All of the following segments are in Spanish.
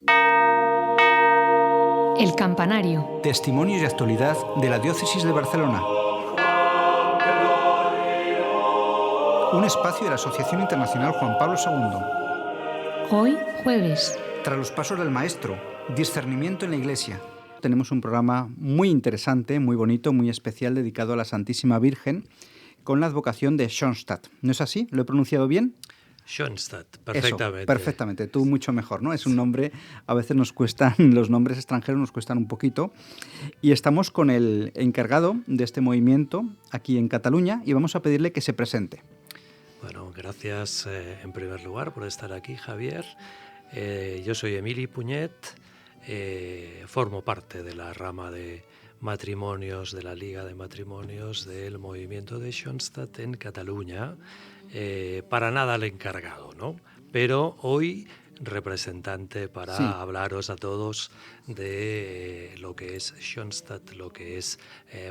El campanario. Testimonios y actualidad de la Diócesis de Barcelona. Un espacio de la Asociación Internacional Juan Pablo II. Hoy, jueves. Tras los pasos del Maestro, discernimiento en la Iglesia. Tenemos un programa muy interesante, muy bonito, muy especial, dedicado a la Santísima Virgen, con la advocación de Schoenstatt. ¿No es así? ¿Lo he pronunciado bien? Schoenstatt, perfectamente. Eso, perfectamente, tú mucho mejor, ¿no? Es un nombre, a veces nos cuestan, los nombres extranjeros nos cuestan un poquito. Y estamos con el encargado de este movimiento aquí en Cataluña y vamos a pedirle que se presente. Bueno, gracias en primer lugar por estar aquí, Javier. Yo soy Emili Puñet, formo parte de la rama de matrimonios, de la Liga de Matrimonios del movimiento de Schoenstatt en Cataluña. Para nada el encargado, ¿no? Pero hoy representante para hablaros a todos de lo que es Schoenstatt, lo que es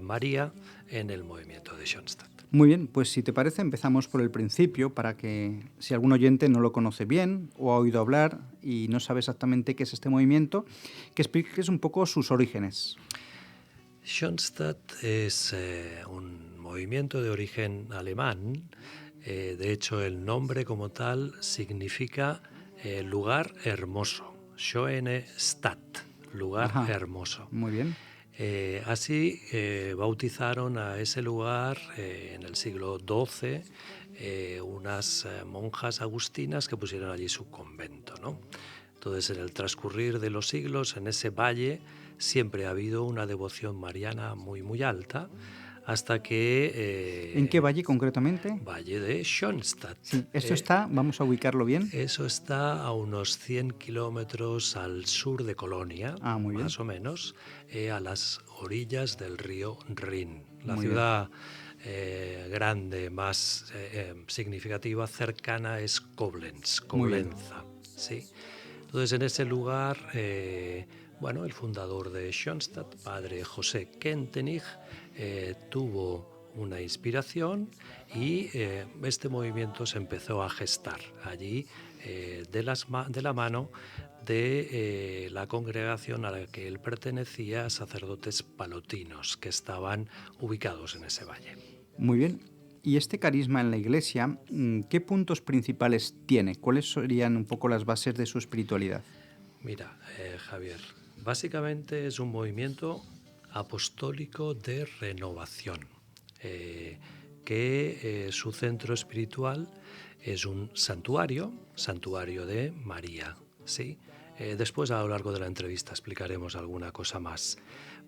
María en el movimiento de Schoenstatt. Muy bien, pues si te parece empezamos por el principio para que si algún oyente no lo conoce bien o ha oído hablar y no sabe exactamente qué es este movimiento, que expliques un poco sus orígenes. Schoenstatt es un movimiento de origen alemán. De hecho, el nombre como tal significa lugar hermoso. Schöne Stadt, lugar hermoso. Muy bien. Así bautizaron a ese lugar en el siglo XII unas monjas agustinas que pusieron allí su convento, ¿no? Entonces, en el transcurrir de los siglos, en ese valle siempre ha habido una devoción mariana muy, muy alta, hasta que... ¿En qué valle concretamente? Valle de Schoenstatt. Sí, esto está, vamos a ubicarlo bien. Eso está a unos 100 kilómetros al sur de Colonia, muy bien. más o menos, a las orillas del río Rin. La Muy ciudad grande, más significativa, cercana, es Koblenz, Coblenza. ¿Sí? Entonces, en ese lugar, el fundador de Schoenstatt, padre José Kentenich, tuvo una inspiración y este movimiento se empezó a gestar allí de la mano de la congregación a la que él pertenecía, sacerdotes palotinos que estaban ubicados en ese valle. Muy bien. ¿Y este carisma en la Iglesia, qué puntos principales tiene? ¿Cuáles serían un poco las bases de su espiritualidad? Mira, Javier, básicamente es un movimiento apostólico de renovación, que su centro espiritual es un santuario de María, ¿sí? Después, a lo largo de la entrevista, explicaremos alguna cosa más.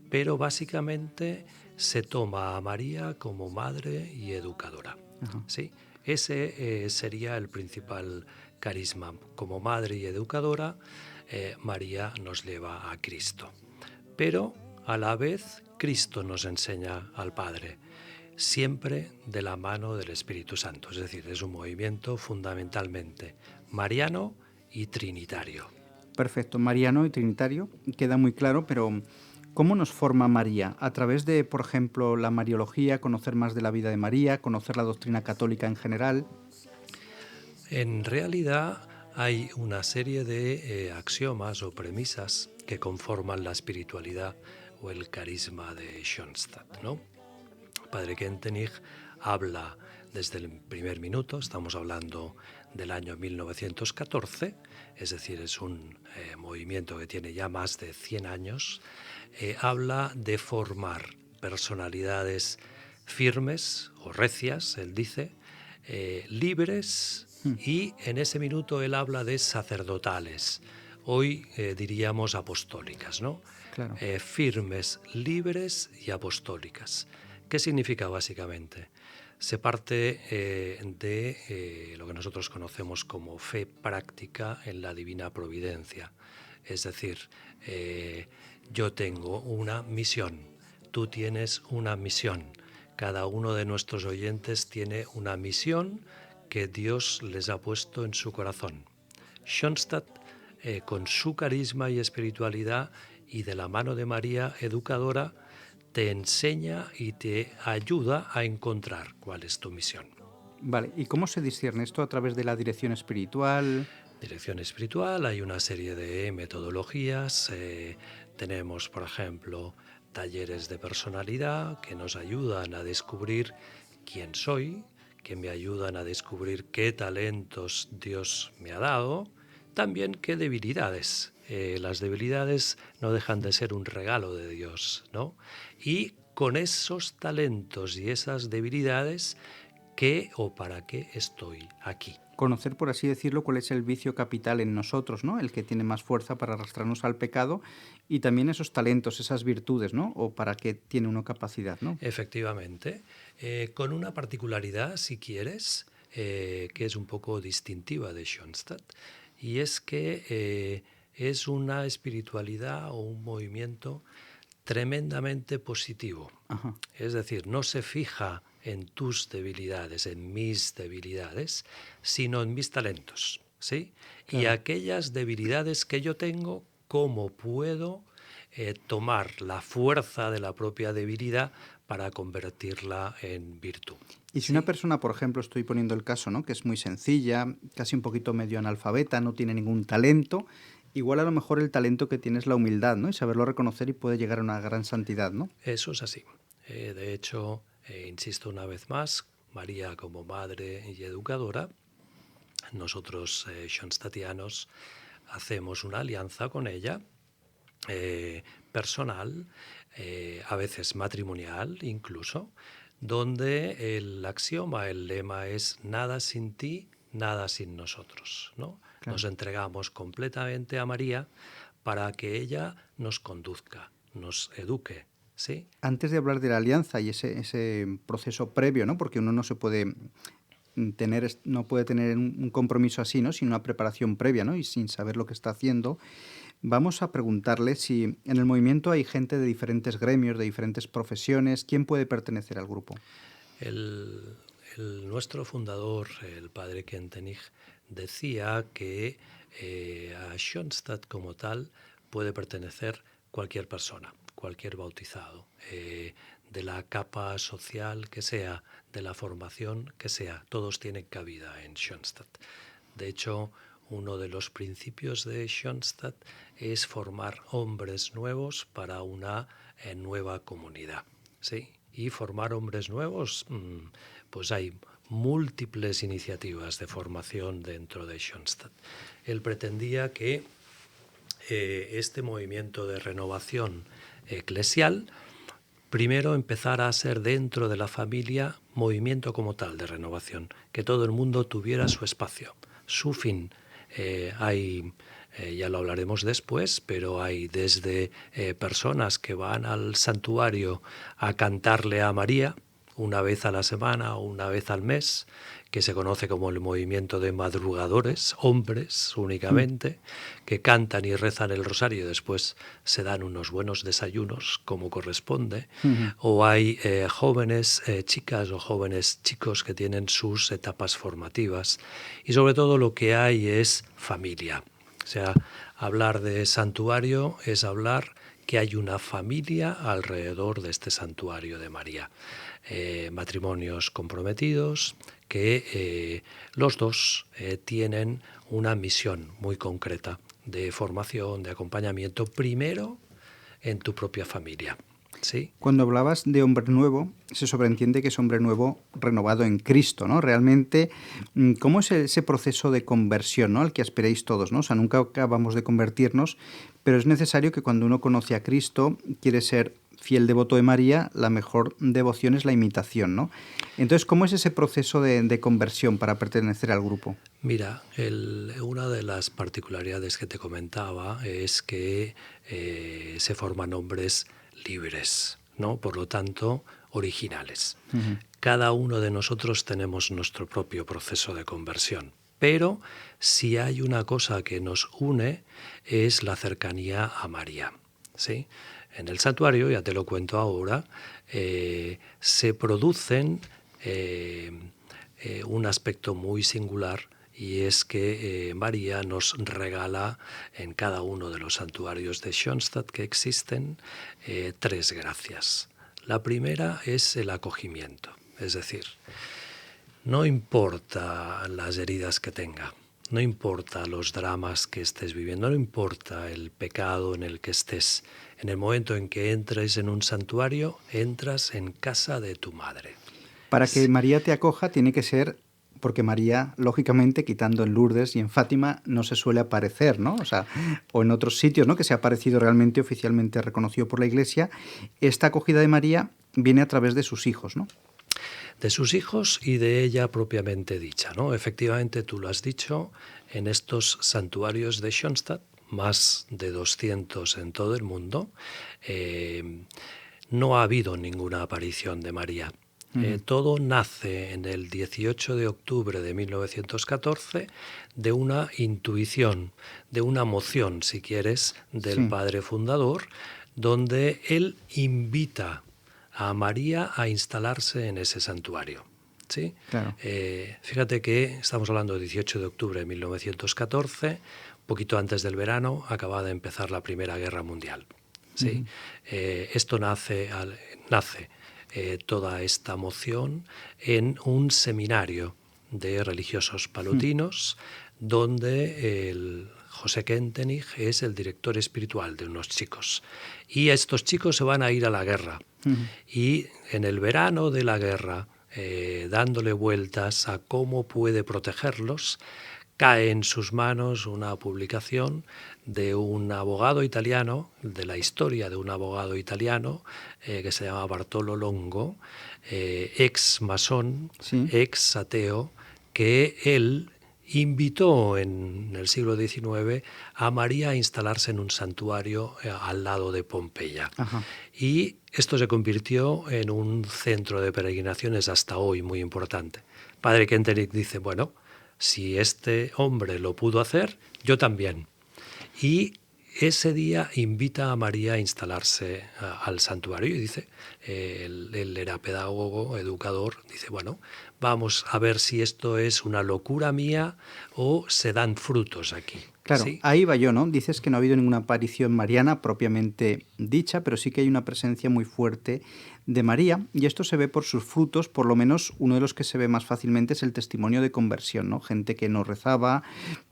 Pero básicamente se toma a María como madre y educadora, ¿sí? Ese sería el principal carisma. Como madre y educadora, María nos lleva a Cristo. Pero a la vez Cristo nos enseña al Padre, siempre de la mano del Espíritu Santo. Es decir, es un movimiento fundamentalmente mariano y trinitario. Perfecto, mariano y trinitario, queda muy claro, pero ¿cómo nos forma María? ¿A través de, por ejemplo, la mariología, conocer más de la vida de María, conocer la doctrina católica en general? En realidad hay una serie de axiomas o premisas que conforman la espiritualidad o el carisma de Schoenstatt, ¿no? Padre Kentenich habla desde el primer minuto, estamos hablando del año 1914, es decir, es un movimiento que tiene ya más de 100 años, habla de formar personalidades firmes o recias, él dice, libres, y en ese minuto él habla de sacerdotales, hoy diríamos apostólicas, ¿no? Claro. Firmes, libres y apostólicas. ¿Qué significa básicamente? Se parte de lo que nosotros conocemos como fe práctica en la divina providencia. Es decir, yo tengo una misión, tú tienes una misión. Cada uno de nuestros oyentes tiene una misión que Dios les ha puesto en su corazón. Schoenstatt, con su carisma y espiritualidad y de la mano de María educadora, te enseña y te ayuda a encontrar cuál es tu misión. Vale, ¿y cómo se discierne esto a través de la dirección espiritual? dirección espiritual hay una serie de metodologías. Tenemos, por ejemplo, talleres de personalidad que nos ayudan a descubrir quién soy, que me ayudan a descubrir qué talentos Dios me ha dado, también qué debilidades. Las debilidades no dejan de ser un regalo de Dios, ¿no? Y con esos talentos y esas debilidades, ¿qué o para qué estoy aquí? Conocer, por así decirlo, cuál es el vicio capital en nosotros, ¿no? El que tiene más fuerza para arrastrarnos al pecado, y también esos talentos, esas virtudes, ¿no? O para qué tiene uno capacidad, ¿no? Efectivamente, con una particularidad, si quieres, que es un poco distintiva de Schoenstatt, y es que es una espiritualidad o un movimiento tremendamente positivo. Ajá. Es decir, no se fija en tus debilidades, en mis debilidades, sino en mis talentos, ¿sí? Claro. Y aquellas debilidades que yo tengo, ¿cómo puedo tomar la fuerza de la propia debilidad para convertirla en virtud? Y si ¿Sí? una persona, por ejemplo, estoy poniendo el caso, ¿no? Que es muy sencilla, casi un poquito medio analfabeta, no tiene ningún talento, igual a lo mejor el talento que tiene es la humildad, ¿no? Y saberlo reconocer y puede llegar a una gran santidad, ¿no? Eso es así. De hecho, insisto una vez más, María como madre y educadora, nosotros schoenstattianos hacemos una alianza con ella, personal, a veces matrimonial incluso, donde el axioma, el lema es nada sin ti, nada sin nosotros, ¿no? Claro. Nos entregamos completamente a María para que ella nos conduzca, nos eduque, ¿sí? Antes de hablar de la alianza y ese proceso previo, ¿no? Porque uno no se puede no puede tener un compromiso así, ¿no? Sin una preparación previa, ¿no? Y sin saber lo que está haciendo. Vamos a preguntarle si en el movimiento hay gente de diferentes gremios, de diferentes profesiones. ¿Quién puede pertenecer al grupo? Nuestro fundador, el padre Kentenich, decía que a Schoenstatt como tal puede pertenecer cualquier persona, cualquier bautizado, de la capa social que sea, de la formación que sea. Todos tienen cabida en Schoenstatt. De hecho, uno de los principios de Schoenstatt es formar hombres nuevos para una nueva comunidad, ¿sí? Y formar hombres nuevos, pues hay múltiples iniciativas de formación dentro de Schoenstatt. Él pretendía que este movimiento de renovación eclesial primero empezara a ser dentro de la familia movimiento como tal de renovación, que todo el mundo tuviera su espacio, su fin. Ya lo hablaremos después, pero hay desde personas que van al santuario a cantarle a María una vez a la semana o una vez al mes, que se conoce como el movimiento de madrugadores, hombres únicamente, que cantan y rezan el rosario y después se dan unos buenos desayunos como corresponde. O hay jóvenes chicas o jóvenes chicos que tienen sus etapas formativas. Y sobre todo lo que hay es familia. O sea, hablar de santuario es hablar que hay una familia alrededor de este santuario de María. Matrimonios comprometidos que los dos tienen una misión muy concreta de formación, de acompañamiento, primero en tu propia familia. ¿Sí? Cuando hablabas de hombre nuevo, se sobreentiende que es hombre nuevo renovado en Cristo, ¿no? Realmente, ¿cómo es ese proceso de conversión, ¿no? Al que aspiráis todos, ¿no? O sea, nunca acabamos de convertirnos, pero es necesario que cuando uno conoce a Cristo, quiere ser fiel devoto de María, la mejor devoción es la imitación, ¿no? Entonces, ¿cómo es ese proceso de conversión para pertenecer al grupo? Mira, una de las particularidades que te comentaba es que se forman hombres libres, ¿no? Por lo tanto, originales. Cada uno de nosotros tenemos nuestro propio proceso de conversión, pero si hay una cosa que nos une es la cercanía a María, ¿sí? En el santuario, ya te lo cuento ahora, se producen un aspecto muy singular, y es que María nos regala en cada uno de los santuarios de Schoenstatt que existen 3 gracias. La primera es el acogimiento, es decir, no importa las heridas que tenga, no importa los dramas que estés viviendo, no importa el pecado en el que estés. En el momento en que entres en un santuario, entras en casa de tu madre. Para que María te acoja tiene que ser, porque María, lógicamente, quitando en Lourdes y en Fátima, no se suele aparecer, ¿no? O sea, o en otros sitios, ¿no?, que se ha aparecido realmente, oficialmente reconocido por la Iglesia. Esta acogida de María viene a través de sus hijos, ¿no? De sus hijos y de ella propiamente dicha, ¿no? Efectivamente, tú lo has dicho, en estos santuarios de Schoenstatt, más de 200 en todo el mundo, no ha habido ninguna aparición de María. Todo nace en el 18 de octubre de 1914 de una intuición, de una moción, si quieres, del padre fundador, donde él invita a María a instalarse en ese santuario. ¿Sí? Claro. Fíjate que estamos hablando del 18 de octubre de 1914, un poquito antes del verano, acaba de empezar la Primera Guerra Mundial. ¿Sí? Esto nace toda esta moción en un seminario de religiosos palutinos, donde el José Kentenich es el director espiritual de unos chicos. Y estos chicos se van a ir a la guerra. Y en el verano de la guerra, dándole vueltas a cómo puede protegerlos, cae en sus manos una publicación de un abogado italiano, de la historia de un abogado italiano, que se llama Bartolo Longo, ex masón, ex ateo, que él invitó en el siglo XIX a María a instalarse en un santuario al lado de Pompeya. Ajá. Y esto se convirtió en un centro de peregrinaciones hasta hoy muy importante. Padre Kentenich dice, bueno, si este hombre lo pudo hacer, yo también. Y ese día invita a María a instalarse al santuario y dice, él era pedagogo, educador, dice, bueno, vamos a ver si esto es una locura mía o se dan frutos aquí. Claro, ¿Sí? Ahí va yo, ¿no? Dices que no ha habido ninguna aparición mariana propiamente dicha, pero sí que hay una presencia muy fuerte de María, y esto se ve por sus frutos. Por lo menos uno de los que se ve más fácilmente es el testimonio de conversión, ¿no? Gente que no rezaba,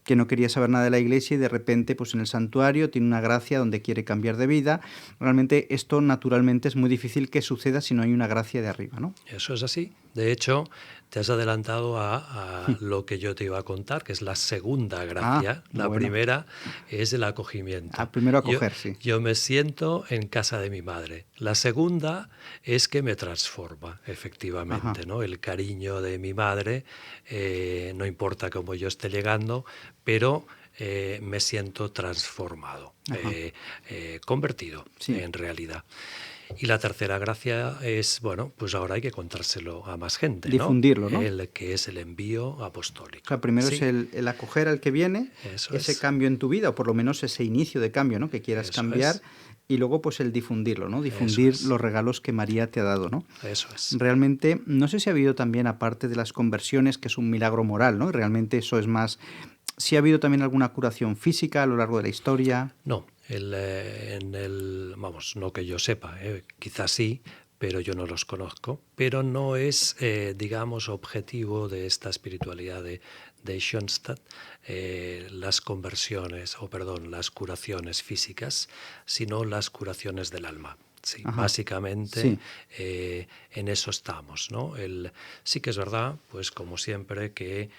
que no quería saber nada de la Iglesia y de repente pues en el santuario tiene una gracia donde quiere cambiar de vida. Realmente esto naturalmente es muy difícil que suceda si no hay una gracia de arriba, ¿no? Eso es así. De hecho, te has adelantado a lo que yo te iba a contar, que es la segunda gracia. La primera es el acogimiento. Primero acoger, sí. Yo me siento en casa de mi madre. La segunda es que me transforma, efectivamente, ¿no? El cariño de mi madre, no importa cómo yo esté llegando, pero me siento transformado, convertido, en realidad. Y la tercera gracia es, bueno, pues ahora hay que contárselo a más gente, difundirlo, ¿no? Que es el envío apostólico. O sea, primero es el acoger al que viene, ese cambio en tu vida, o por lo menos ese inicio de cambio, ¿no?, que quieras cambiar, y luego pues el difundirlo, ¿no? Difundir los regalos que María te ha dado, ¿no? Eso es. Realmente, no sé si ha habido también, aparte de las conversiones, que es un milagro moral, ¿no? Y realmente eso es más... ¿Sí ha habido también alguna curación física a lo largo de la historia? No, vamos, no que yo sepa, quizás sí, pero yo no los conozco, pero no es, digamos, objetivo de esta espiritualidad de Schoenstatt las las curaciones físicas, sino las curaciones del alma. Sí, básicamente en eso estamos, ¿no? Sí que es verdad, pues como siempre, que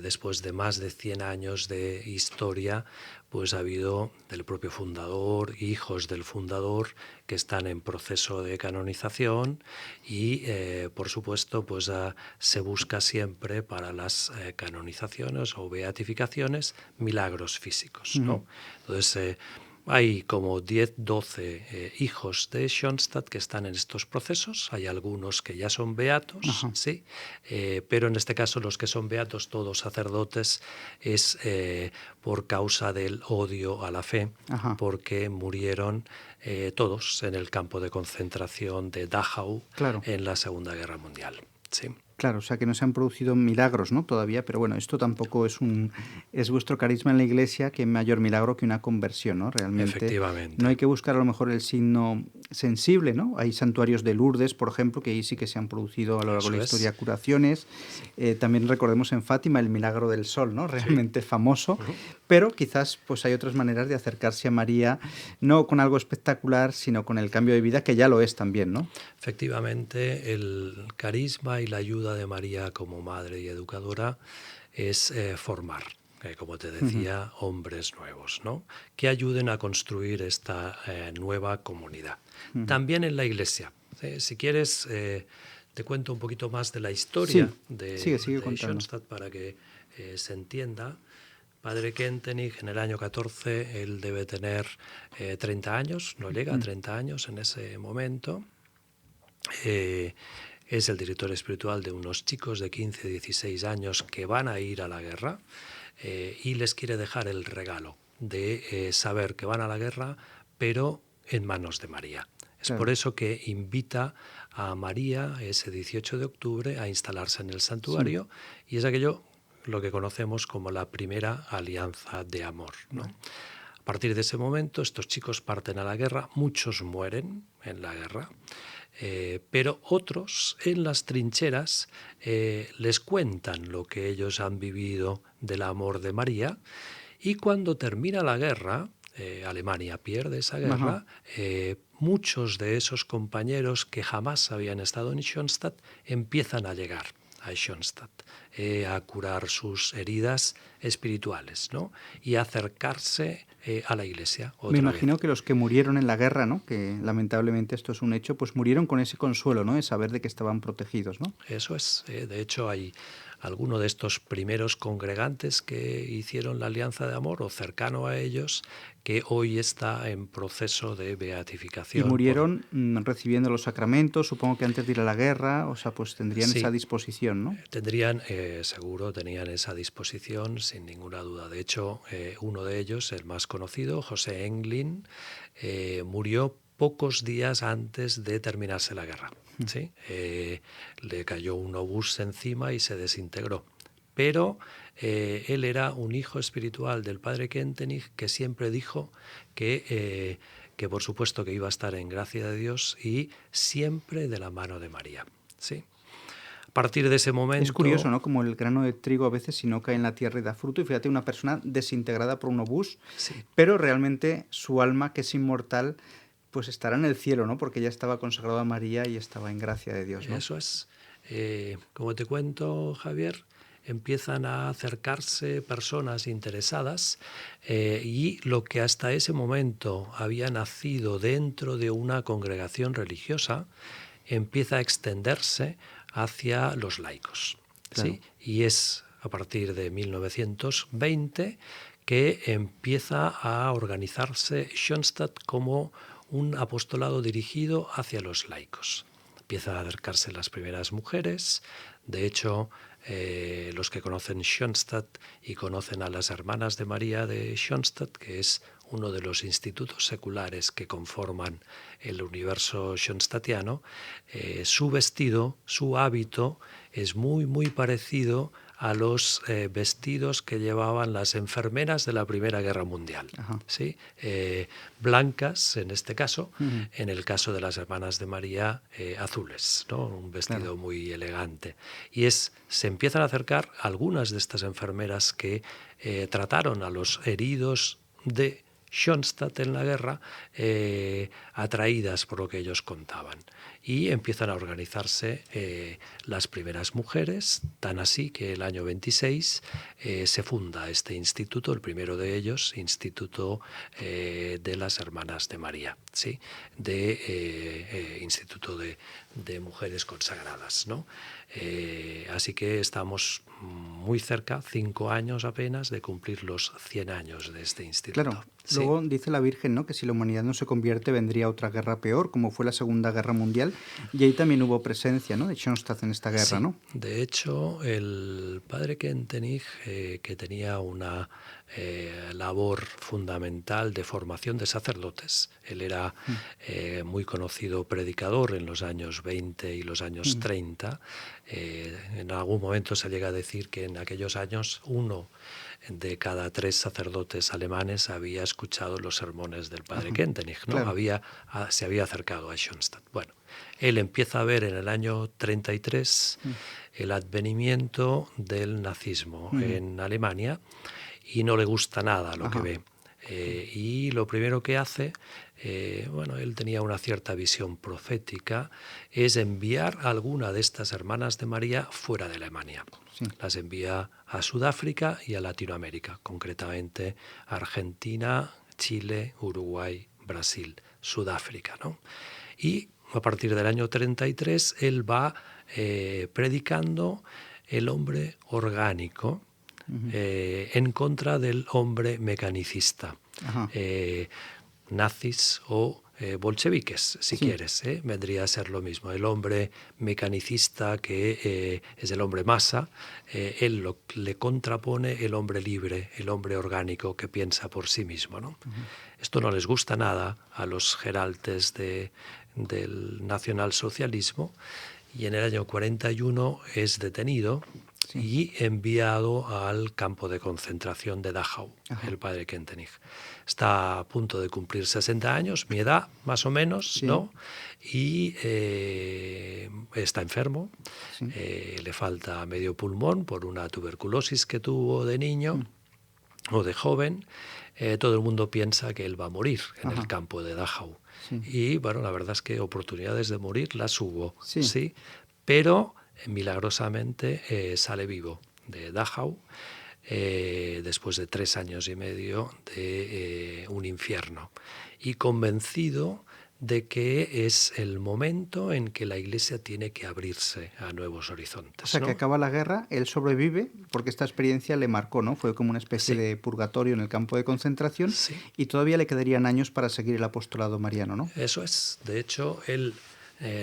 después de más de 100 años de historia, pues ha habido del propio fundador, hijos del fundador, que están en proceso de canonización y, por supuesto, pues se busca siempre para las canonizaciones o beatificaciones milagros físicos, ¿no? Entonces, hay como 10, 12 hijos de Schoenstatt que están en estos procesos. Hay algunos que ya son beatos, sí, pero en este caso los que son beatos, todos sacerdotes, es por causa del odio a la fe, porque murieron todos en el campo de concentración de Dachau en la Segunda Guerra Mundial. Sí. Claro, o sea que no se han producido milagros, ¿no? Todavía, pero bueno, esto tampoco es vuestro carisma en la Iglesia, que mayor milagro que una conversión, ¿no? Realmente no hay Efectivamente. que buscar a lo mejor el signo sensible, ¿no? Hay santuarios de Lourdes, por ejemplo, que ahí sí que se han producido a lo largo de Eso la es. historia curaciones. Sí. También recordemos en Fátima el milagro del sol, ¿no? Sí. Realmente famoso, Ujú. pero quizás pues hay otras maneras de acercarse a María, no con algo espectacular, sino con el cambio de vida, que ya lo es también, ¿no? Efectivamente, el carisma y la ayuda de María como madre y educadora es formar, como te Ujú. decía, hombres nuevos, ¿no? Que ayuden a construir esta nueva comunidad. Ujú. También en la iglesia. Si quieres, te cuento un poquito más de la historia Sí, sigue de contando. Schoenstatt para que se entienda. Padre Kentenich, en el año 14, él debe tener 30 años, no llega a Mm. 30 años en ese momento. Eh, es el director espiritual de unos chicos de 15, 16 años que van a ir a la guerra y les quiere dejar el regalo de saber que van a la guerra, pero en manos de María. Es por Claro, eso que invita a María ese 18 de octubre a instalarse en el sí, santuario y es aquello lo que conocemos como la primera alianza de amor, ¿no? vale. A partir de ese momento, estos chicos parten a la guerra, muchos mueren en la guerra, pero otros en las trincheras les cuentan lo que ellos han vivido del amor de María y cuando termina la guerra, Alemania pierde esa Ajá. guerra, muchos de esos compañeros que jamás habían estado en Schoenstatt empiezan a llegar a Schoenstatt, a curar sus heridas espirituales, ¿no? Y a acercarse a la iglesia Me otra vez. imagino que los que murieron en la guerra, ¿no? Que lamentablemente esto es un hecho, pues murieron con ese consuelo, ¿no? De saber de que estaban protegidos, ¿no? Eso es. De hecho, hay alguno de estos primeros congregantes que hicieron la alianza de amor o cercano a ellos que hoy está en proceso de Y beatificación por... murieron recibiendo los sacramentos, supongo que antes de ir a la guerra, o sea, pues tendrían esa Sí, disposición, ¿no? tendrían, seguro, tenían esa disposición sin ninguna duda. De hecho, uno de ellos, el más conocido, José Englin, murió pocos días antes de terminarse la guerra. ¿Sí? Le cayó un obús encima y se desintegró. Pero él era un hijo espiritual del padre Kentenich que siempre dijo que por supuesto que iba a estar en gracia de Dios y siempre de la mano de María. ¿Sí? A partir de ese Es curioso, momento, ¿no? Como el grano de trigo a veces si no cae en la tierra y da fruto. Y fíjate, una persona desintegrada por un obús, sí, pero realmente su alma, que es inmortal, pues estará en el cielo, ¿no? Porque ya estaba consagrado a María y estaba en gracia de Dios, ¿no? eso es. Como te cuento, Javier, empiezan a acercarse personas interesadas y lo que hasta ese momento había nacido dentro de una congregación religiosa empieza a extenderse hacia los laicos. Claro. ¿Sí? Y es a partir de 1920 que empieza a organizarse Schoenstatt como un apostolado dirigido hacia los laicos. Empiezan a acercarse las primeras mujeres. De hecho, los que conocen Schoenstatt y conocen a las hermanas de María de Schoenstatt, que es uno de los institutos seculares que conforman el universo schoenstattiano, su vestido, su hábito es muy, muy parecido a los vestidos que llevaban las enfermeras de la Primera Guerra Mundial. Ajá. ¿Sí? Blancas, en este caso, Ujú. en el caso de las hermanas de María, azules, ¿no? Un Claro. vestido muy elegante. Y se empiezan a acercar algunas de estas enfermeras que trataron a los heridos de Schoenstatt en la guerra, atraídas por lo que ellos contaban. Y empiezan a organizarse las primeras mujeres, tan así que el año 26 se funda este instituto, el primero de ellos, Instituto de las Hermanas de María, ¿sí? Instituto de Mujeres Consagradas, ¿no? Así que estamos muy cerca, 5 años apenas, de cumplir los 100 años de este Claro. instituto. Sí, Luego dice la Virgen, ¿no? Que si la humanidad no se convierte vendría otra guerra peor, como fue la Segunda Guerra Mundial, y ahí también hubo presencia, ¿no? De Schoenstatt en esta guerra, sí. ¿no? De hecho, el padre Kentenich, que tenía una labor fundamental de formación de sacerdotes. Él era muy conocido predicador en los años 20 y los años 30. En algún momento se llega a decir que en aquellos años 1 de cada 3 sacerdotes alemanes había escuchado los sermones del padre Kentenich, ¿no? Claro. Se había acercado a Schoenstatt. Bueno, él empieza a ver en el año 33 el advenimiento del nazismo en Alemania y no le gusta nada lo que ve. Y lo primero que hace, él tenía una cierta visión profética, es enviar a alguna de estas hermanas de María fuera de Alemania. Sí. Las envía a Sudáfrica y a Latinoamérica, concretamente a Argentina, Chile, Uruguay, Brasil, Sudáfrica, ¿no? Y a partir del año 33 él va predicando el hombre orgánico, en contra del hombre mecanicista, nazis o bolcheviques, si quieres, vendría a ser lo mismo. El hombre mecanicista, que es el hombre masa, él le contrapone el hombre libre, el hombre orgánico que piensa por sí mismo, ¿no? Esto no les gusta nada a los geraltes del nacionalsocialismo, y en el año 41 es detenido y enviado al campo de concentración de Dachau, el padre Kentenich. Está a punto de cumplir 60 años, mi edad más o menos, ¿no? Y está enfermo, le falta medio pulmón por una tuberculosis que tuvo de niño o de joven. Todo el mundo piensa que él va a morir en el campo de Dachau. Y bueno, la verdad es que oportunidades de morir las hubo, sí, pero milagrosamente sale vivo de Dachau después de 3 años y medio de un infierno, y convencido de que es el momento en que la Iglesia tiene que abrirse a nuevos horizontes. O sea, ¿no? Que acaba la guerra, él sobrevive porque esta experiencia le marcó, ¿no? Fue como una especie de purgatorio en el campo de concentración, y todavía le quedarían años para seguir el apostolado mariano, ¿no? Eso es. De hecho, él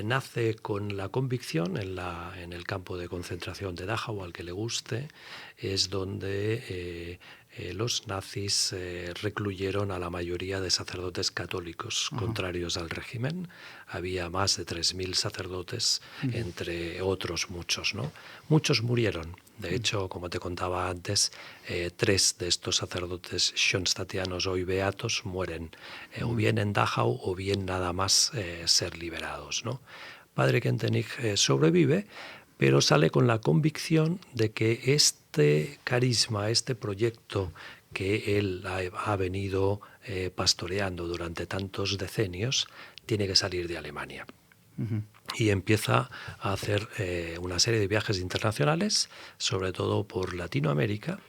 nace con la convicción en el campo de concentración de Dachau, al que le guste, es donde los nazis recluyeron a la mayoría de sacerdotes católicos contrarios al régimen. Había más de 3.000 sacerdotes, entre otros muchos, ¿no? Muchos murieron. De hecho, como te contaba antes, 3 de estos sacerdotes schoenstattianos hoy beatos mueren o bien en Dachau o bien nada más ser liberados, ¿no? Padre Kentenich sobrevive, pero sale con la convicción de que este carisma, este proyecto que él ha venido pastoreando durante tantos decenios, tiene que salir de Alemania. Y empieza a hacer una serie de viajes internacionales, sobre todo por Latinoamérica,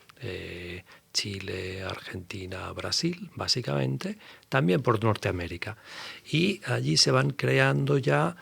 Chile, Argentina, Brasil, básicamente, también por Norteamérica. Y allí se van creando ya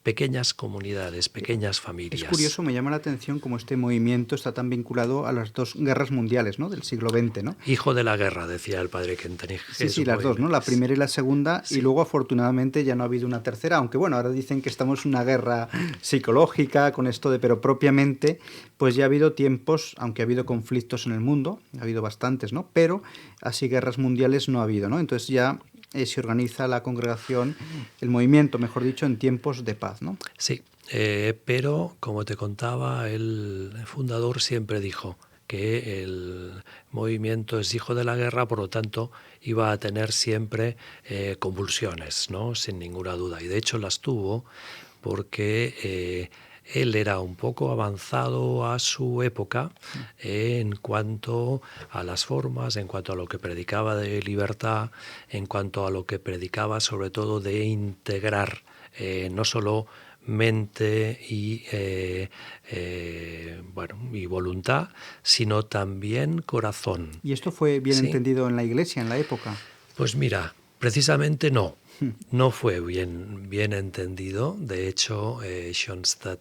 pequeñas comunidades, pequeñas familias. Es curioso, me llama la atención cómo este movimiento está tan vinculado a las 2 guerras mundiales, ¿no? Del siglo XX, ¿no? Hijo de la guerra, decía el padre Kentenich. Sí, las 2, ¿no? La primera y la segunda, y luego afortunadamente ya no ha habido una tercera, aunque bueno, ahora dicen que estamos en una guerra psicológica con esto pero propiamente, pues ya ha habido tiempos, aunque ha habido conflictos en el mundo, ha habido bastantes, ¿no? Pero así guerras mundiales no ha habido, ¿no? Entonces ya se organiza la congregación, el movimiento, mejor dicho, en tiempos de paz, ¿no? Sí, pero como te contaba, el fundador siempre dijo que el movimiento es hijo de la guerra, por lo tanto iba a tener siempre convulsiones, ¿no? Sin ninguna duda. Y de hecho las tuvo porque él era un poco avanzado a su época en cuanto a las formas, en cuanto a lo que predicaba de libertad, en cuanto a lo que predicaba sobre todo de integrar no solo mente y voluntad, sino también corazón. ¿Y esto fue bien entendido en la Iglesia, en la época? Pues mira, precisamente no. No fue bien entendido. De hecho, Schoenstatt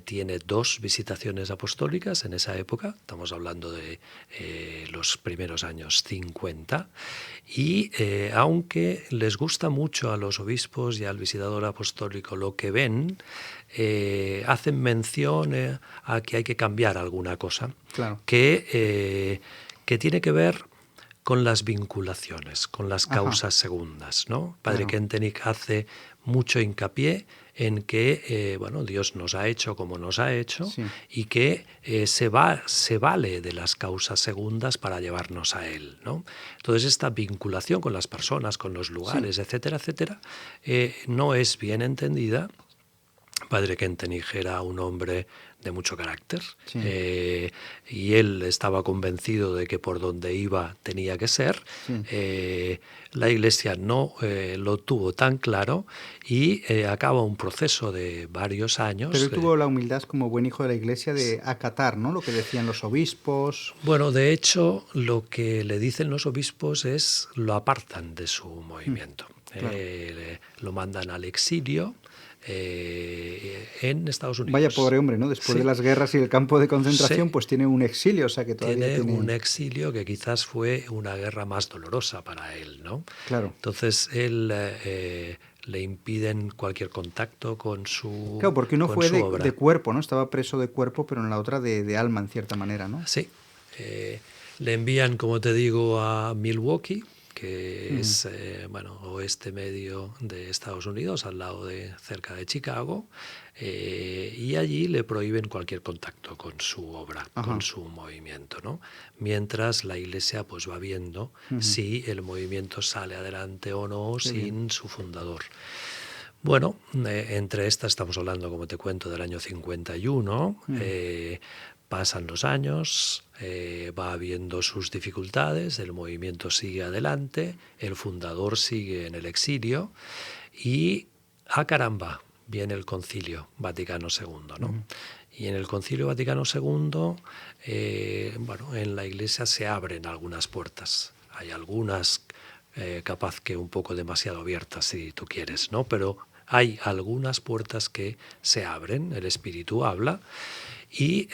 tiene 2 visitaciones apostólicas en esa época. Estamos hablando de los primeros años 50. Y aunque les gusta mucho a los obispos y al visitador apostólico lo que ven, hacen mención a que hay que cambiar alguna cosa. Claro. Que que tiene que ver con las vinculaciones, con las causas segundas, ¿no? Padre Kentenich hace mucho hincapié en que Dios nos ha hecho como nos ha hecho y que se vale de las causas segundas para llevarnos a Él, ¿no? Entonces esta vinculación con las personas, con los lugares, etcétera, etcétera, no es bien entendida. Padre Kentenich era un hombre de mucho carácter y él estaba convencido de que por donde iba tenía que ser. La Iglesia no lo tuvo tan claro y acaba un proceso de varios años. Pero él tuvo la humildad como buen hijo de la Iglesia de acatar, ¿no?, lo que decían los obispos. Bueno, de hecho, lo que le dicen los obispos es lo apartan de su movimiento. Claro. Lo mandan al exilio. En Estados Unidos. Vaya pobre hombre, ¿no? Después de las guerras y el campo de concentración, pues tiene un exilio, o sea que todavía tiene un exilio que quizás fue una guerra más dolorosa para él, ¿no? Claro. Entonces él le impiden cualquier contacto con su Claro, porque uno fue obra. de cuerpo, ¿no? Estaba preso de cuerpo, pero en la otra de alma, en cierta manera, ¿no? Sí. Le envían, como te digo, a Milwaukee, que es oeste medio de Estados Unidos, al lado cerca de Chicago, y allí le prohíben cualquier contacto con su obra, con su movimiento, ¿no? Mientras la Iglesia pues va viendo si el movimiento sale adelante o no sin su fundador. Bueno, entre estas estamos hablando, como te cuento, del año 51. Pasan los años, va habiendo sus dificultades, el movimiento sigue adelante, el fundador sigue en el exilio y, caramba, viene el Concilio Vaticano II, ¿no? Y en el Concilio Vaticano II, en la Iglesia se abren algunas puertas. Hay algunas capaz que un poco demasiado abiertas, si tú quieres, ¿no? Pero hay algunas puertas que se abren, el Espíritu habla. Y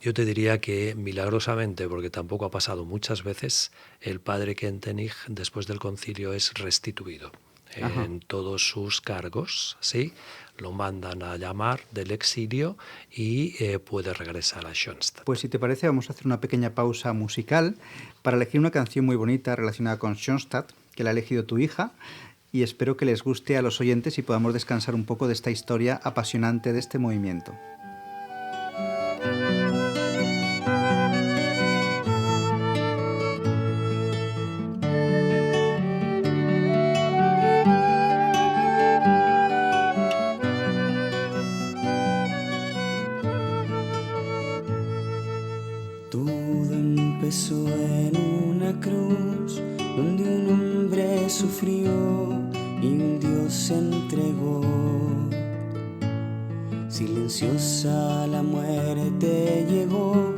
yo te diría que milagrosamente, porque tampoco ha pasado muchas veces, el padre Kentenich después del concilio es restituido en todos sus cargos, ¿sí? Lo mandan a llamar del exilio y puede regresar a Schoenstatt. Pues si te parece vamos a hacer una pequeña pausa musical para elegir una canción muy bonita relacionada con Schoenstatt, que la ha elegido tu hija, y espero que les guste a los oyentes y podamos descansar un poco de esta historia apasionante de este movimiento. Todo empezó en una cruz donde un hombre sufrió y un Dios se entregó. Silenciosa la muerte llegó,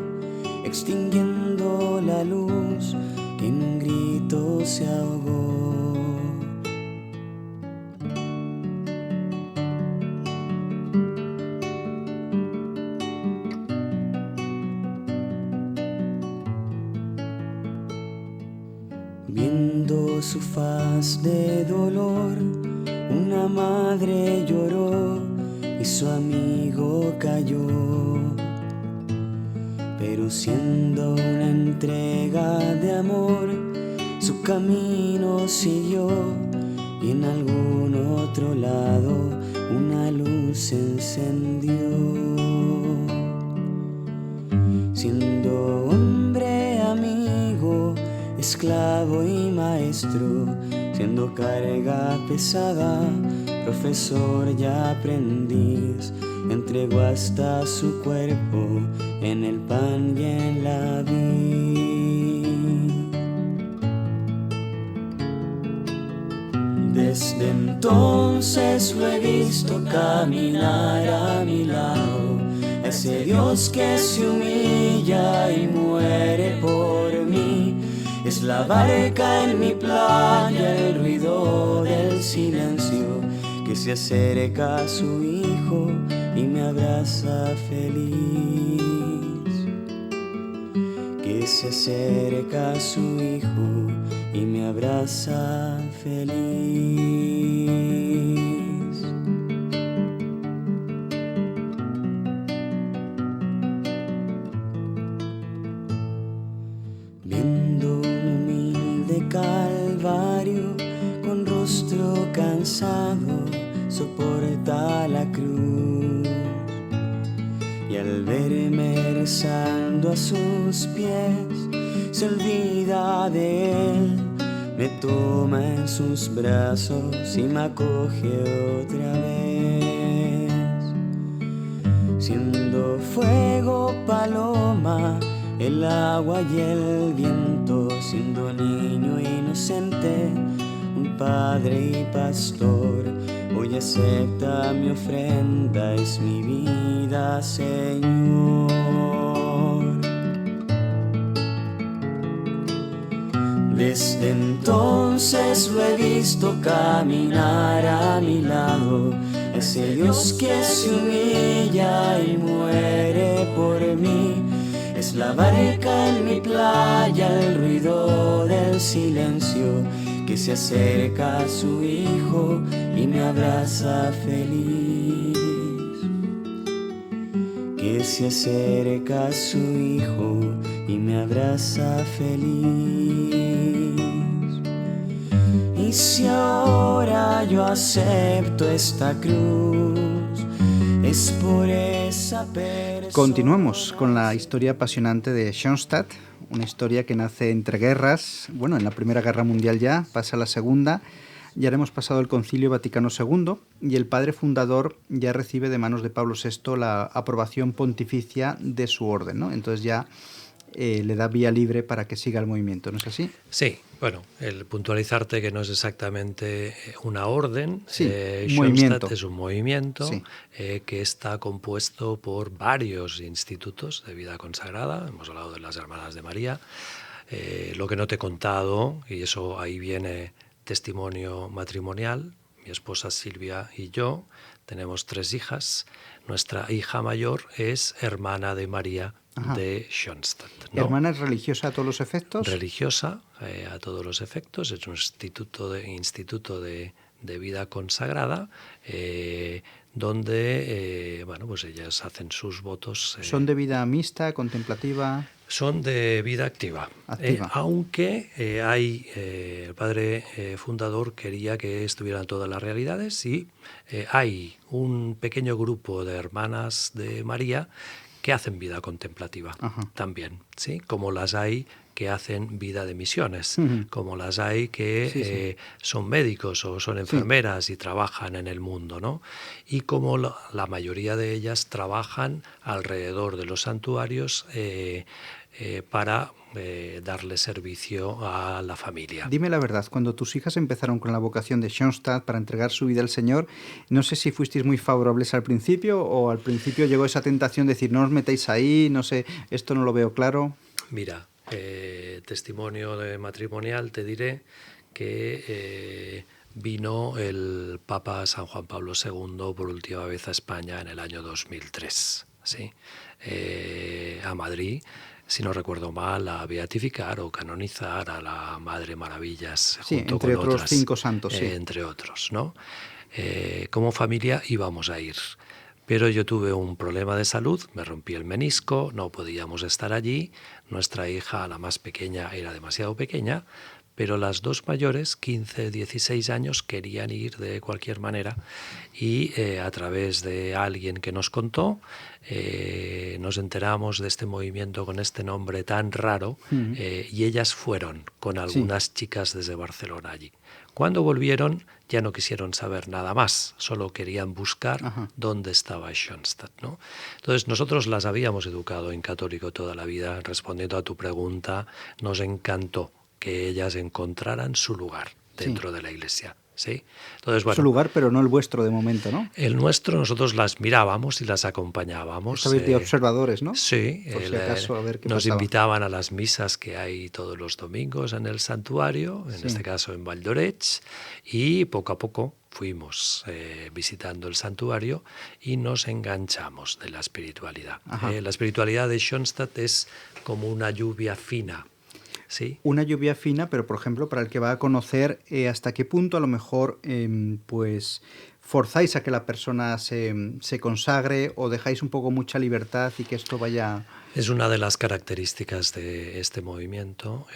extinguiendo la luz que en un grito se ahogó. Viendo su faz de dolor, una madre lloró y su amigo cayó. Pero siendo una entrega de amor, su camino siguió y en algún otro lado una luz se encendió. Siendo hombre, amigo, esclavo y maestro, siendo carga pesada, profesor y aprendiz, entregó hasta su cuerpo en el pan y en la vid. Desde entonces lo he visto caminar a mi lado, ese Dios que se humilla y muere por mí. Es la barca en mi playa, el ruido del silencio, que se acerca a su hijo y me abraza feliz. Que se acerca a su hijo y me abraza feliz. Cristo cansado soporta la cruz, y al verme rezando a sus pies, se olvida de él, me toma en sus brazos y me acoge otra vez. Siendo fuego, paloma, el agua y el viento, siendo niño inocente, un padre y pastor, hoy acepta mi ofrenda, es mi vida, Señor. Desde entonces lo he visto caminar a mi lado, ese Dios que se humilla y muere por mí. Es la barca en mi playa, el ruido del silencio, que se acerca a su hijo y me abraza feliz. Que se acerca a su hijo y me abraza feliz. Y si ahora yo acepto esta cruz, es por esa persona. Continuamos con la historia apasionante de Schoenstatt, una historia que nace entre guerras. Bueno, en la Primera Guerra Mundial ya, pasa la Segunda, ya hemos pasado el Concilio Vaticano II y el padre fundador ya recibe de manos de Pablo VI la aprobación pontificia de su orden, ¿no? Entonces ya le da vía libre para que siga el movimiento, ¿no es así? Sí, bueno, el puntualizarte que no es exactamente una orden, sí, Schoenstatt es un movimiento sí. Que está compuesto por varios institutos de vida consagrada. Hemos hablado de las Hermanas de María, lo que no te he contado, y eso ahí viene testimonio matrimonial, mi esposa Silvia y yo tenemos 3 hijas. Nuestra hija mayor es hermana de María. Ajá. De Schoenstatt, ¿no? ¿Hermana es religiosa a todos los efectos? Religiosa a todos los efectos, es un instituto de vida consagrada, donde bueno, pues ellas hacen sus votos. ¿Son de vida mixta, contemplativa? Son de vida activa. Aunque el padre fundador quería que estuvieran todas las realidades, y hay un pequeño grupo de hermanas de María que hacen vida contemplativa. Ajá. También, ¿sí? Como las hay que hacen vida de misiones, como las hay que son médicos o son enfermeras y trabajan en el mundo, ¿no? Y como la mayoría de ellas trabajan alrededor de los santuarios para darle servicio a la familia. Dime la verdad, cuando tus hijas empezaron con la vocación de Schoenstatt para entregar su vida al Señor, no sé si fuisteis muy favorables al principio o al principio llegó esa tentación de decir, no os metáis ahí, no sé, esto no lo veo claro. Mira, testimonio de matrimonial, te diré que vino el Papa San Juan Pablo II por última vez a España en el año 2003, ¿sí? A Madrid, si no recuerdo mal, a beatificar o canonizar a la Madre Maravillas, sí, junto entre con otros otras, 5 santos, sí. Entre otros, ¿no? Como familia íbamos a ir, pero yo tuve un problema de salud, me rompí el menisco, no podíamos estar allí. Nuestra hija, la más pequeña, era demasiado pequeña, pero las 2 mayores, 15, 16 años, querían ir de cualquier manera, y a través de alguien que nos contó, nos enteramos de este movimiento con este nombre tan raro, y ellas fueron con algunas chicas desde Barcelona allí. Cuando volvieron ya no quisieron saber nada más, solo querían buscar dónde estaba Schoenstatt, ¿no? Entonces nosotros las habíamos educado en católico toda la vida. Respondiendo a tu pregunta, nos encantó que ellas encontraran su lugar dentro de la Iglesia. ¿Sí? Entonces, bueno, su lugar, pero no el vuestro de momento, ¿no? El nuestro, nosotros las mirábamos y las acompañábamos. Estabais de observadores, ¿no? Sí. Por si acaso, a ver qué nos pasaba. Invitaban a las misas que hay todos los domingos en el santuario, en este caso en Valldoreix, y poco a poco fuimos visitando el santuario y nos enganchamos de la espiritualidad. La espiritualidad de Schoenstatt es como una lluvia fina. Sí. Una lluvia fina, pero por ejemplo, para el que va a conocer, hasta qué punto a lo mejor pues forzáis a que la persona se consagre o dejáis un poco mucha libertad y que esto vaya... Es una de las características de este movimiento,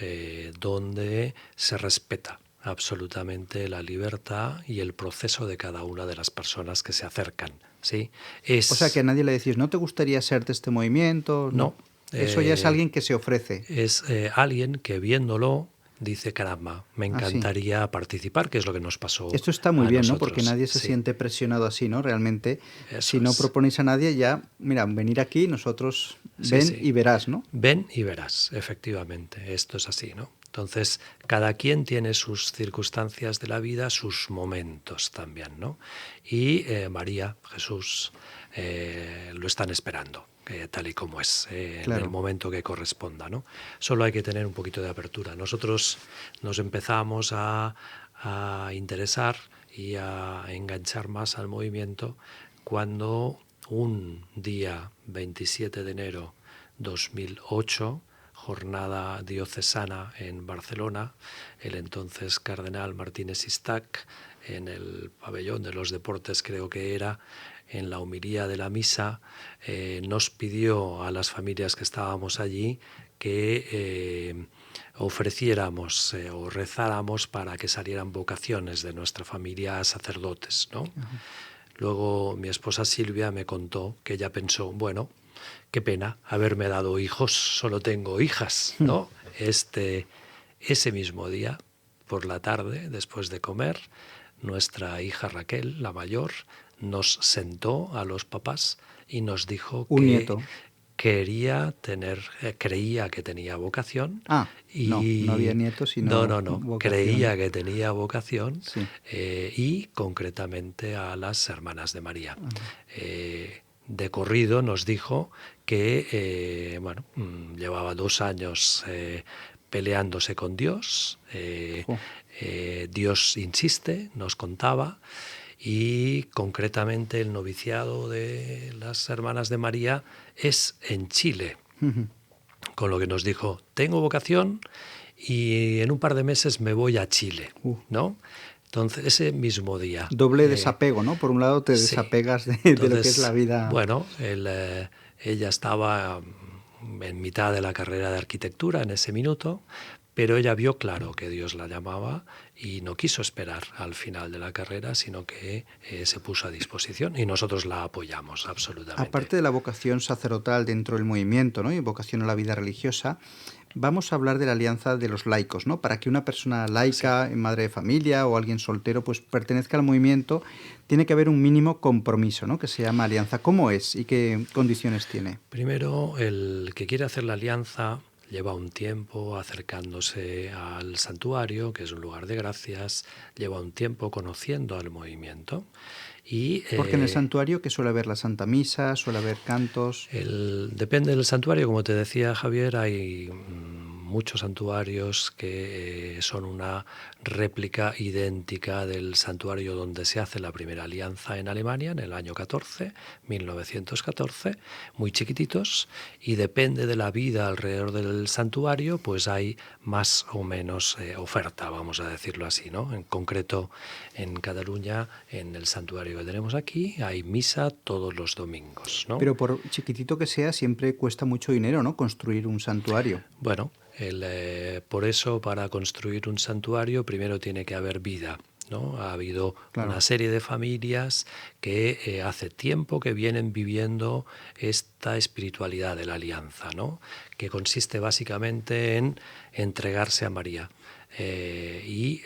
donde se respeta absolutamente la libertad y el proceso de cada una de las personas que se acercan. ¿Sí? O sea, que a nadie le decís, ¿no te gustaría ser de este movimiento? No. Eso ya es alguien que se ofrece. Es alguien que viéndolo dice, caramba, me encantaría participar, que es lo que nos pasó. Esto está muy bien, nosotros, ¿no? Porque nadie se siente presionado así, ¿no? Realmente, Eso si no es. proponéis a nadie, ya, mira, venir aquí, nosotros ven y verás, ¿no? Ven y verás, efectivamente, esto es así, ¿no? Entonces, cada quien tiene sus circunstancias de la vida, sus momentos también, ¿no? Y María, Jesús, lo están esperando, tal y como es, en el momento que corresponda, ¿no? Solo hay que tener un poquito de apertura. Nosotros nos empezamos a interesar y a enganchar más al movimiento cuando un día 27 de enero 2008, jornada diocesana en Barcelona, el entonces cardenal Martínez Istac, en el pabellón de los deportes creo que era, en la homilía de la misa, nos pidió a las familias que estábamos allí que ofreciéramos o rezáramos para que salieran vocaciones de nuestra familia a sacerdotes, ¿no? Luego mi esposa Silvia me contó que ella pensó, bueno, qué pena haberme dado hijos, solo tengo hijas, ¿no? Ese mismo día, por la tarde, después de comer, nuestra hija Raquel, la mayor, nos sentó a los papás y nos dijo Un que nieto. creía que tenía vocación. No había nietos, sino No, vocación. creía que tenía vocación, sí. Y concretamente a las Hermanas de María. De corrido nos dijo que llevaba 2 años peleándose con Dios. Dios insiste, nos contaba, y concretamente el noviciado de las Hermanas de María es en Chile. Con lo que nos dijo, tengo vocación y en un par de meses me voy a Chile, ¿no? Entonces, ese mismo día... Doble desapego, ¿no? Por un lado te desapegas de lo que es la vida... Bueno, ella estaba en mitad de la carrera de arquitectura en ese minuto, pero ella vio claro que Dios la llamaba y no quiso esperar al final de la carrera, sino que se puso a disposición y nosotros la apoyamos absolutamente. Aparte de la vocación sacerdotal dentro del movimiento, ¿no? Y vocación a la vida religiosa, vamos a hablar de la alianza de los laicos, ¿no? Para que una persona laica, madre de familia o alguien soltero, pues pertenezca al movimiento, tiene que haber un mínimo compromiso, ¿no? Que se llama alianza. ¿Cómo es y qué condiciones tiene? Primero, el que quiere hacer la alianza lleva un tiempo acercándose al santuario, que es un lugar de gracias, lleva un tiempo conociendo al movimiento. Porque en el santuario, ¿qué suele haber? ¿La Santa Misa? ¿Suele haber cantos? Depende del santuario, como te decía Javier, hay muchos santuarios que son una réplica idéntica del santuario donde se hace la primera alianza en Alemania en el año 1914, muy chiquititos, y depende de la vida alrededor del santuario, pues hay más o menos oferta, vamos a decirlo así, ¿no? En concreto, en Cataluña, en el santuario que tenemos aquí, hay misa todos los domingos, ¿no? Pero por chiquitito que sea, siempre cuesta mucho dinero, ¿no? Construir un santuario. Bueno, por eso, para construir un santuario, primero tiene que haber vida, ¿no? Ha habido una serie de familias que hace tiempo que vienen viviendo esta espiritualidad de la alianza, ¿no? Que consiste básicamente en entregarse a María. Y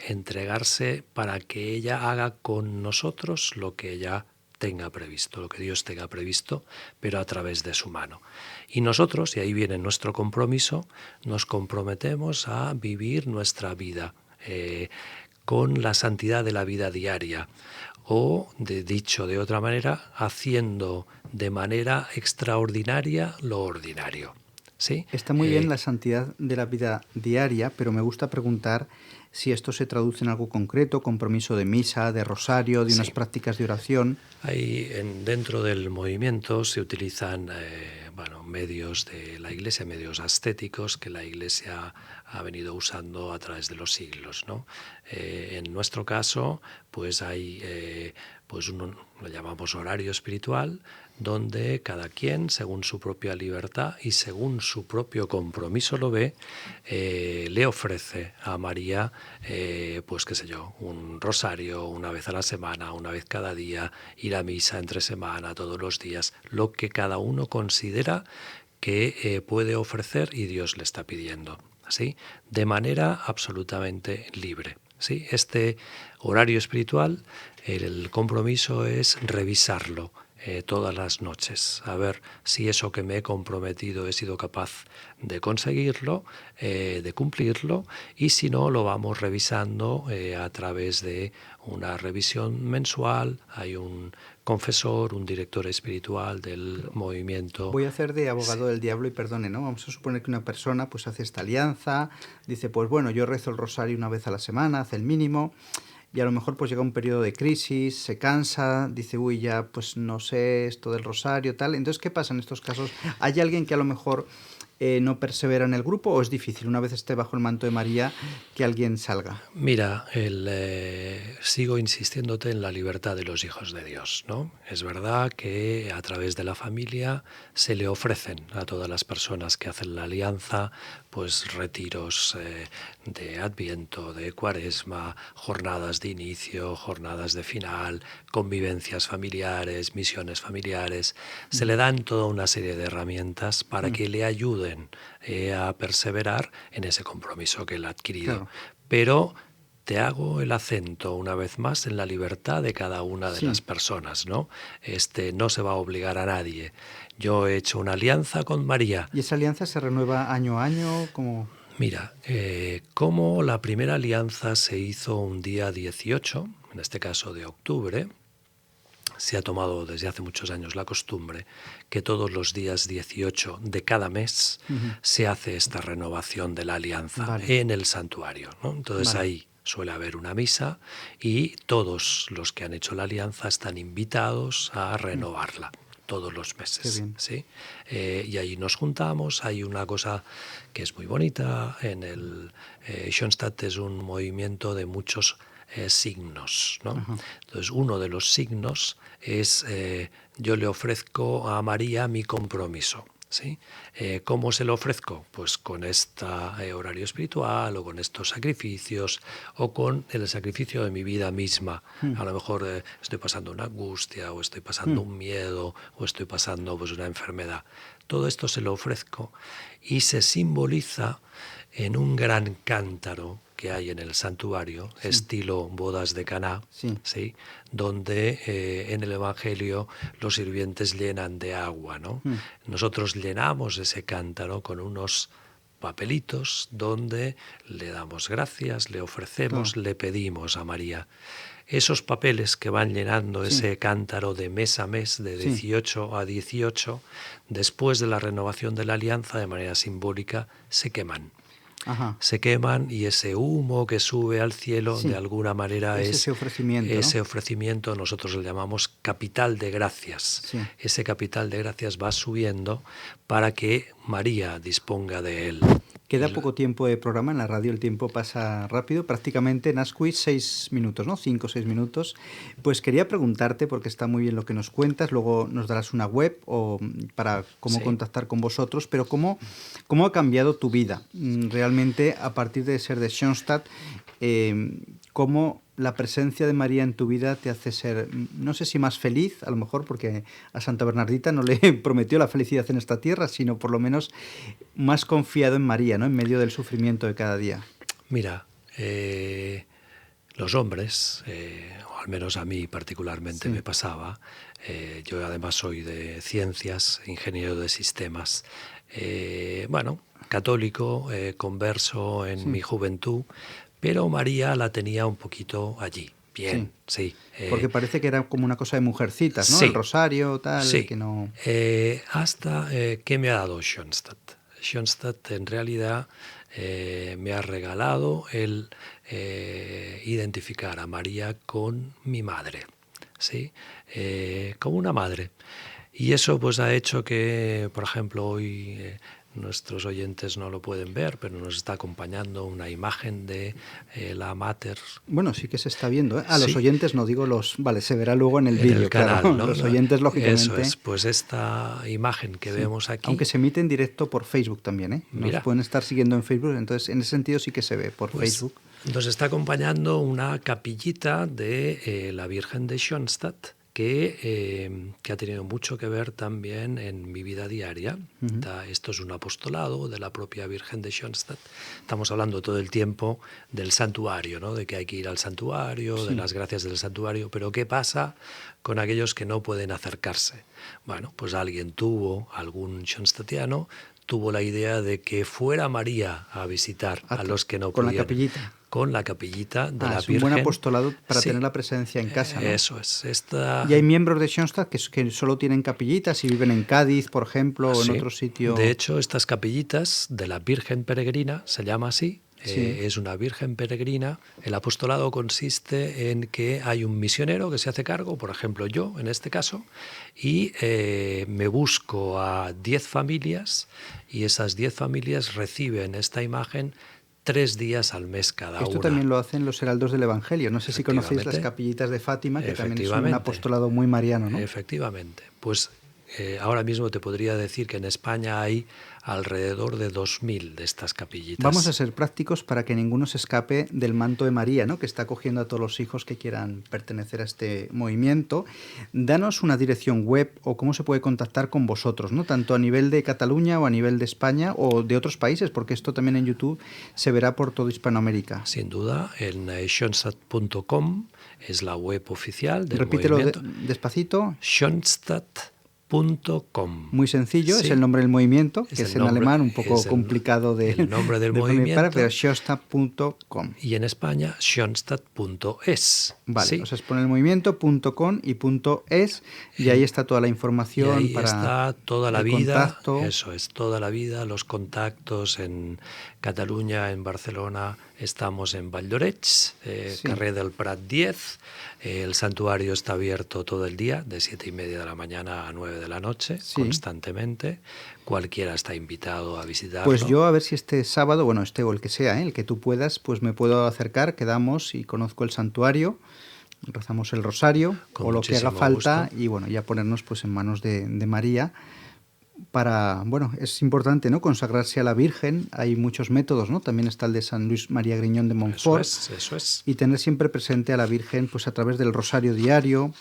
entregarse para que ella haga con nosotros lo que ella tenga previsto, lo que Dios tenga previsto, pero a través de su mano. Y nosotros, y ahí viene nuestro compromiso, nos comprometemos a vivir nuestra vida con la santidad de la vida diaria, o, dicho de otra manera, haciendo de manera extraordinaria lo ordinario. ¿Sí? Está muy bien la santidad de la vida diaria, pero me gusta preguntar si esto se traduce en algo concreto, compromiso de misa, de rosario, de unas prácticas de oración. Dentro del movimiento se utilizan medios de la Iglesia, medios ascéticos que la Iglesia ha venido usando a través de los siglos, ¿no? En nuestro caso, pues hay pues lo llamamos horario espiritual, donde cada quien, según su propia libertad y según su propio compromiso lo ve, le ofrece a María, pues qué sé yo, un rosario una vez a la semana, una vez cada día, ir a misa entre semana, todos los días, lo que cada uno considera que puede ofrecer y Dios le está pidiendo, ¿sí? De manera absolutamente libre. ¿Sí? Este horario espiritual, el compromiso es revisarlo todas las noches, a ver si eso que me he comprometido he sido capaz de conseguirlo, de cumplirlo, y si no, lo vamos revisando a través de una revisión mensual. Hay un confesor, un director espiritual del movimiento. Voy a hacer de abogado del diablo y perdone, ¿no? Vamos a suponer que una persona pues hace esta alianza, dice, pues bueno, yo rezo el rosario una vez a la semana, hace el mínimo, y a lo mejor pues llega un periodo de crisis, se cansa, dice, uy, ya pues no sé esto del rosario, tal. Entonces, ¿qué pasa en estos casos? ¿Hay alguien que a lo mejor no persevera en el grupo, o es difícil, una vez esté bajo el manto de María, que alguien salga? Mira, sigo insistiéndote en la libertad de los hijos de Dios, ¿no? Es verdad que a través de la familia se le ofrecen a todas las personas que hacen la alianza, pues retiros de Adviento, de Cuaresma, jornadas de inicio, jornadas de final, convivencias familiares, misiones familiares. Se le dan toda una serie de herramientas para que le ayuden a perseverar en ese compromiso que él ha adquirido. Claro. Pero te hago el acento una vez más en la libertad de cada una de las personas, ¿no? No se va a obligar a nadie. Yo he hecho una alianza con María. ¿Y esa alianza se renueva año a año? ¿Cómo? Mira, como la primera alianza se hizo un día 18, en este caso de octubre, se ha tomado desde hace muchos años la costumbre que todos los días 18 de cada mes se hace esta renovación de la alianza en el santuario, ¿no? Entonces ahí suele haber una misa y todos los que han hecho la alianza están invitados a renovarla todos los meses. ¿Sí? Y allí nos juntamos. Hay una cosa que es muy bonita. En el Schoenstatt es un movimiento de muchos signos, ¿no? Entonces, uno de los signos es yo le ofrezco a María mi compromiso. ¿Sí? ¿Cómo se lo ofrezco? Pues con este horario espiritual, o con estos sacrificios, o con el sacrificio de mi vida misma. A lo mejor estoy pasando una angustia, o estoy pasando un miedo, o estoy pasando pues una enfermedad. Todo esto se lo ofrezco y se simboliza en un gran cántaro que hay en el santuario, estilo bodas de Caná, ¿sí? Donde en el Evangelio los sirvientes llenan de agua, ¿no? Nosotros llenamos ese cántaro con unos papelitos donde le damos gracias, le ofrecemos, le pedimos a María. Esos papeles que van llenando ese cántaro de mes a mes, de 18 a 18, después de la renovación de la alianza, de manera simbólica, se queman. Se queman, y ese humo que sube al cielo de alguna manera es ese ofrecimiento, ¿no? Ese ofrecimiento nosotros le llamamos capital de gracias. Ese capital de gracias va subiendo para que María disponga de él. Queda poco tiempo de programa. En la radio el tiempo pasa rápido, prácticamente en Asquith 6 minutos, ¿no? 5 o 6 minutos. Pues quería preguntarte, porque está muy bien lo que nos cuentas, luego nos darás una web o para cómo contactar con vosotros, pero ¿cómo ha cambiado tu vida realmente a partir de ser de Schoenstatt? ¿Cómo la presencia de María en tu vida te hace ser, no sé si más feliz, a lo mejor porque a Santa Bernardita no le prometió la felicidad en esta tierra, sino por lo menos más confiado en María, ¿no? En medio del sufrimiento de cada día? Mira, los hombres, o al menos a mí particularmente me pasaba, yo además soy de ciencias, ingeniero de sistemas, católico, converso en mi juventud, pero María la tenía un poquito allí. Bien, sí. Porque parece que era como una cosa de mujercitas, ¿no? El rosario, tal, que no... Hasta que me ha dado Schoenstatt. Schoenstatt en realidad me ha regalado el identificar a María con mi madre, ¿sí? Como una madre. Y eso pues ha hecho que, por ejemplo, hoy nuestros oyentes no lo pueden ver, pero nos está acompañando una imagen de la Mater. Bueno, sí que se está viendo, ¿eh? A los Sí. oyentes no digo los... Vale, se verá luego en el En vídeo, el canal, claro. ¿no? Los oyentes, lógicamente... Eso es, pues esta imagen que vemos aquí... Aunque se emite en directo por Facebook también, ¿eh? Nos Mira. pueden estar siguiendo en Facebook, entonces en ese sentido sí que se ve por Pues Facebook. nos está acompañando una capillita de la Virgen de Schoenstatt que ha tenido mucho que ver también en mi vida diaria. Esto es un apostolado de la propia Virgen de Schoenstatt. Estamos hablando todo el tiempo del santuario, ¿no? De que hay que ir al santuario, de las gracias del santuario, pero ¿qué pasa con aquellos que no pueden acercarse? Bueno, pues algún schoenstattiano tuvo la idea de que fuera María a visitar a los que no con podían. la capillita. Con la capillita de la es Virgen. un buen apostolado para Sí. tener la presencia en casa, ¿no? Eso es. Y hay miembros de Schoenstatt que solo tienen capillitas y viven en Cádiz, por ejemplo, o en Sí. otro sitio. De hecho, estas capillitas de la Virgen Peregrina, se llama así, Sí. es una Virgen Peregrina. El apostolado consiste en que hay un misionero que se hace cargo, por ejemplo yo en este caso, y me busco a 10 familias y esas 10 familias reciben esta imagen 3 días al mes cada Esto una. también lo hacen los heraldos del Evangelio. No sé si conocéis las Efectivamente. capillitas de Fátima, que también es un Efectivamente. apostolado muy mariano, ¿no? Efectivamente. Pues ahora mismo te podría decir que en España hay alrededor de 2.000 de estas capillitas. Vamos a ser prácticos para que ninguno se escape del manto de María, ¿no? Que está acogiendo a todos los hijos que quieran pertenecer a este movimiento. Danos una dirección web o cómo se puede contactar con vosotros, ¿no? Tanto a nivel de Cataluña o a nivel de España o de otros países, porque esto también en YouTube se verá por toda Hispanoamérica. Sin duda, en schoenstatt.com es la web oficial del Repítelo movimiento. despacito. Schoenstatt.com. Muy sencillo, Sí. es el nombre del movimiento, que es el en nombre- alemán, un poco es el- complicado de el nombre del de pronunciar, movimiento. pero schoenstatt.com. Y en España, schoenstatt.es. Vale, ¿sí? o sea, es poner el movimiento.com y .es y ahí está toda la Y información ahí para está toda la el vida, contacto. eso es, toda la vida, los contactos en Cataluña, en Barcelona, estamos en Valldoreix, Sí. Carrer del Prat 10, el santuario está abierto todo el día, de 7:30 de la mañana a 9 de la noche, Sí. constantemente, cualquiera está invitado a visitarlo. Pues yo a ver si este sábado, bueno, este o el que sea, el que tú puedas, pues me puedo acercar, quedamos y conozco el santuario, rezamos el rosario Con o lo que haga muchísimo falta gusto. y bueno, ya ponernos pues en manos de María para, bueno, es importante, ¿no? Consagrarse a la Virgen, hay muchos métodos, ¿no? También está el de San Luis María Griñón de Montfort. Eso es. Y tener siempre presente a la Virgen pues a través del rosario diario,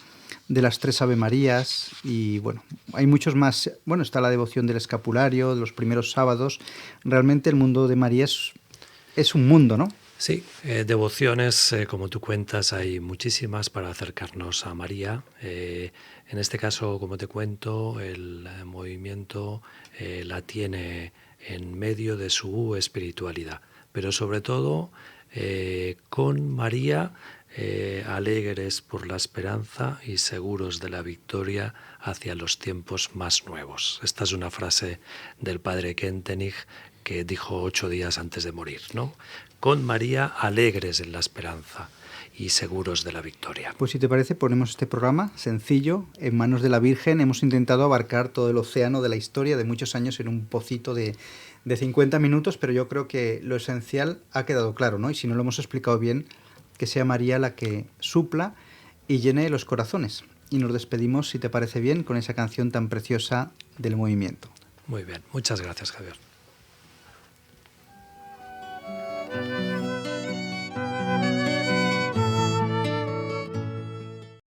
de las 3 Ave Marías y bueno, hay muchos más. Bueno, está la devoción del escapulario, de los primeros sábados. Realmente el mundo de María es un mundo, ¿no? Sí, devociones, como tú cuentas, hay muchísimas para acercarnos a María. En este caso, como te cuento, el movimiento la tiene en medio de su espiritualidad, pero sobre todo con María, alegres por la esperanza y seguros de la victoria hacia los tiempos más nuevos. Esta es una frase del padre Kentenich que dijo 8 días antes de morir, ¿no? Con María, alegres en la esperanza y seguros de la victoria. Pues si te parece, ponemos este programa sencillo, en manos de la Virgen. Hemos intentado abarcar todo el océano de la historia de muchos años en un pocito de 50 minutos, pero yo creo que lo esencial ha quedado claro, ¿no? Y si no lo hemos explicado bien, que sea María la que supla y llene los corazones. Y nos despedimos, si te parece bien, con esa canción tan preciosa del movimiento. Muy bien, muchas gracias, Javier.